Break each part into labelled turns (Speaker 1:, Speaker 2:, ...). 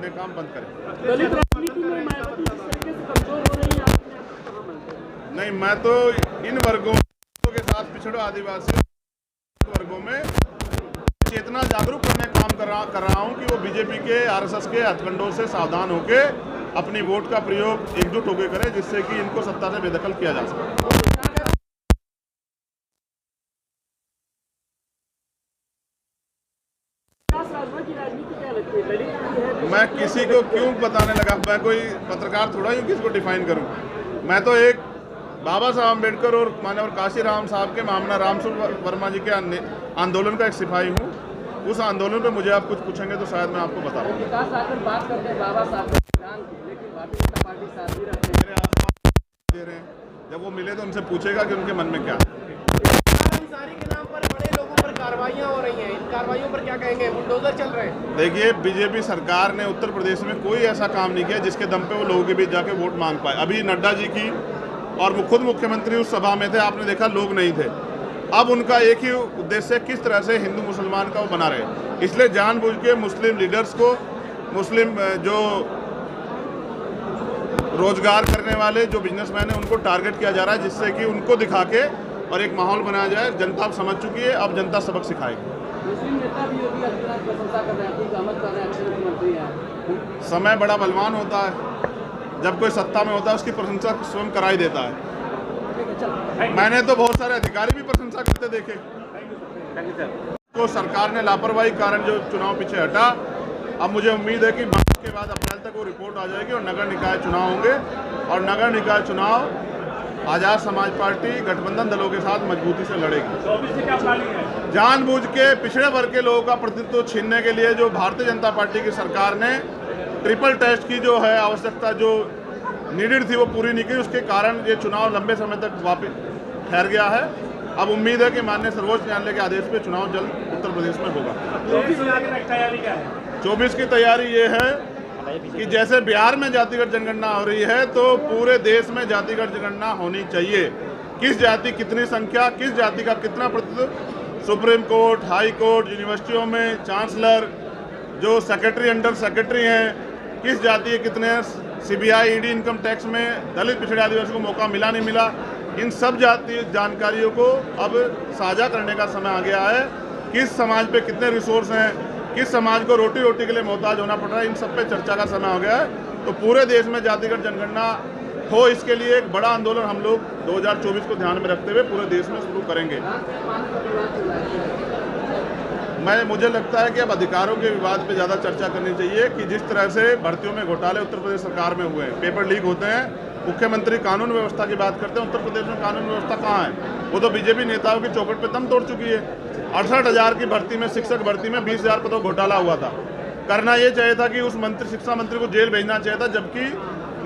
Speaker 1: अपने काम बंद करें।
Speaker 2: दलित राजनीति में मायावती जिस तरीके से कमजोर हो रही है, आपने आपको कहाँ मानते हैं?
Speaker 1: नहीं, मैं तो इन वर्गों के साथ पिछड़े आदिवासी वर्गों में चेतना जागरूक करने का काम कर रहा हूं कि वो बीजेपी के आरएसएस के हथकंडों से सावधान होकर अपनी वोट का प्रयोग एकजुट होकर करें, जिससे कि इनको सत्ता से बेदखल किया जा सके।
Speaker 2: की राजनीति क्या लगती है? दलित की है?
Speaker 1: मैं किसी को क्यों बताने लगा? मैं कोई पत्रकार थोड़ा ही किसी को डिफाइन करूं। मैं तो एक बाबा साहब अम्बेडकर और माननीय काशीराम साहब के मामला रामस्वरूप वर्मा जी के आंदोलन का एक सिपाही हूं। उस आंदोलन पे मुझे आप कुछ पूछेंगे तो शायद मैं आपको बता पाऊँ।
Speaker 2: विकास आकर बात करते हैं बाबा साहब के संविधान की, लेकिन भारतीय जनता पार्टी साथ भी रखते हैं।
Speaker 1: मेरे आसपास दे रहे हैं, जब वो मिले तो उनसे पूछेगा कि उनके मन में क्या है।
Speaker 3: अंसारी के नाम पर बड़े लोगों पर कार्रवाइयां हो रही हैं, इन कार्रवाइयों पर क्या कहेंगे? बुलडोजर चल रहे हैं।
Speaker 1: देखिए, बीजेपी सरकार ने उत्तर प्रदेश में कोई ऐसा काम नहीं किया जिसके दम पे वो लोगों के बीच जाके वोट मांग पाए। अभी नड्डा जी की और खुद मुख्यमंत्री उस सभा में थे, आपने देखा लोग नहीं थे। अब उनका एक ही उद्देश्य है, किस तरह से हिंदू मुसलमान का वो बना रहे। इसलिए जानबूझ के मुस्लिम लीडर्स को, मुस्लिम जो रोजगार करने वाले जो बिजनेसमैन हैं, उनको टारगेट किया जा रहा है, जिससे कि उनको दिखा के और एक माहौल बनाया जाए। जनता अब समझ चुकी है, अब जनता सबक सिखाएगी।
Speaker 2: मुस्लिम नेता भी योगी आदित्यनाथ की प्रशंसा कर रहे हैं, खुद कर रहे हैं, अच्छे मुख्यमंत्री हैं।
Speaker 1: समय बड़ा बलवान होता है, जब कोई सत्ता में होता है उसकी प्रशंसा स्वयं करा ही देता है। मैंने तो बहुत सारे अधिकारी भी प्रशंसा करते देखे। तो सरकार ने लापरवाही के कारण जो चुनाव पीछे हटा, अब मुझे उम्मीद है कि मार्च के बाद अप्रैल तक वो रिपोर्ट आ जाएगी और नगर निकाय चुनाव होंगे। और नगर निकाय चुनाव आजाद समाज पार्टी गठबंधन दलों के साथ मजबूती से लड़ेगी। जानबूझ के पिछड़े वर्ग के लोगों का प्रतिनिधित्व छीनने के लिए जो भारतीय जनता पार्टी की सरकार ने ट्रिपल टेस्ट की जो है आवश्यकता जो नीडेड थी वो पूरी नहीं की, उसके कारण ये चुनाव लंबे समय तक वापस ठहर गया है। अब उम्मीद है कि माननीय सर्वोच्च न्यायालय के आदेश पे चुनाव जल्द उत्तर प्रदेश में होगा। 24 की तैयारी ये है कि जैसे बिहार में जातिगत जनगणना हो रही है, तो पूरे देश में जातिगत जनगणना होनी चाहिए। किस जाति कितनी संख्या, किस जाति का कितना प्रतिशत, सुप्रीम कोर्ट, हाई कोर्ट, यूनिवर्सिटियों में चांसलर, जो सेक्रेटरी अंडर सेक्रेटरी हैं, किस जाति के कितने, सीबीआई, ईडी, इनकम टैक्स में दलित पिछड़े आदिवासी को मौका मिला नहीं मिला, इन सब जातीय जानकारियों को अब साझा करने का समय आ गया है। किस समाज पे कितने रिसोर्स हैं, किस समाज को रोटी रोटी के लिए मोहताज होना पड़ रहा है, इन सब पे चर्चा का समय हो गया है। तो पूरे देश में जातिगत जनगणना हो, इसके लिए एक बड़ा आंदोलन हम लोग 2024 को ध्यान में रखते हुए पूरे देश में शुरू करेंगे। मुझे लगता है कि अब अधिकारों के विवाद पे ज़्यादा चर्चा करनी चाहिए कि जिस तरह से भर्तियों में घोटाले उत्तर प्रदेश सरकार में हुए हैं, पेपर लीक होते हैं, मुख्यमंत्री कानून व्यवस्था की बात करते हैं, उत्तर प्रदेश में कानून व्यवस्था कहाँ है? वो तो बीजेपी नेताओं की चौखट पे दम तोड़ चुकी है। 68,000 की भर्ती में, शिक्षक भर्ती में 20,000 पदों घोटाला हुआ था। करना ये चाहिए था कि उस शिक्षा मंत्री को जेल भेजना चाहिए था, जबकि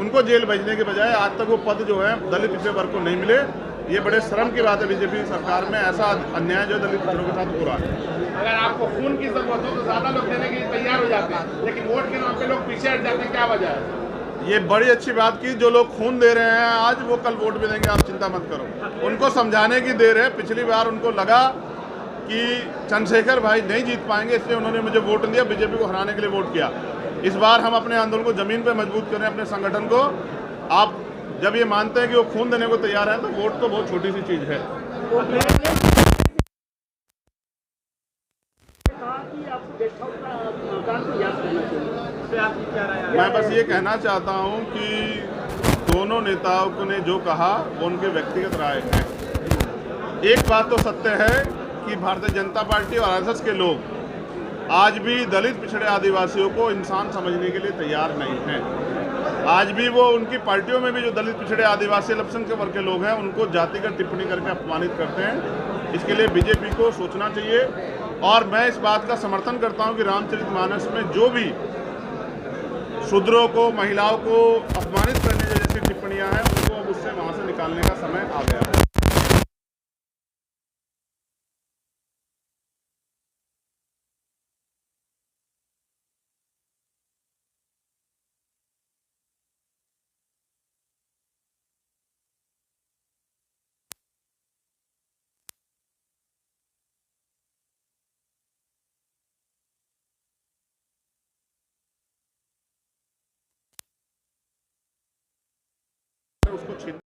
Speaker 1: उनको जेल भेजने के बजाय आज तक वो पद जो है दलित पिछड़े वर्ग को नहीं मिले। ये बड़े शर्म की बात है बीजेपी सरकार में, ऐसा अन्याय जो दलित पिछड़ों के साथ हो रहा है।
Speaker 3: अगर आपको खून की जरूरत हो तो ज्यादा लोग देने के लिए तैयार हो जाते हैं, लेकिन वोट के नाम पे लोग पीछे हट जाते हैं, क्या वजह है?
Speaker 1: ये बड़ी अच्छी बात की, जो लोग खून दे रहे हैं आज वो कल वोट भी देंगे, आप चिंता मत करो। उनको समझाने की देर है। पिछली बार उनको लगा कि चंद्रशेखर भाई नहीं जीत पाएंगे, इसलिए उन्होंने मुझे वोट दिया, बीजेपी को हराने के लिए वोट किया। इस बार हम अपने आंदोलन को जमीन पर मजबूत करें, अपने संगठन को। आप जब ये मानते हैं कि वो खून देने को तैयार है, तो वोट तो बहुत छोटी सी चीज़ है। मैं बस ये कहना चाहता हूं कि दोनों नेताओं ने जो कहा वो उनके व्यक्तिगत राय है। एक बात तो सत्य है कि भारतीय जनता पार्टी और आरएसएस के लोग आज भी दलित पिछड़े आदिवासियों को इंसान समझने के लिए तैयार नहीं हैं। आज भी वो उनकी पार्टियों में भी जो दलित पिछड़े आदिवासी अल्पसंख्यक वर्ग के लोग हैं, उनको जातिगत टिप्पणी करके अपमानित करते हैं। इसके लिए बीजेपी को सोचना चाहिए। और मैं इस बात का समर्थन करता हूं कि रामचरितमानस में जो भी शूद्रों को, महिलाओं को अपमानित करने जैसी टिप्पणियां हैं, उनको अब उससे वहां से निकालने का समय आ गया है। उसको छीन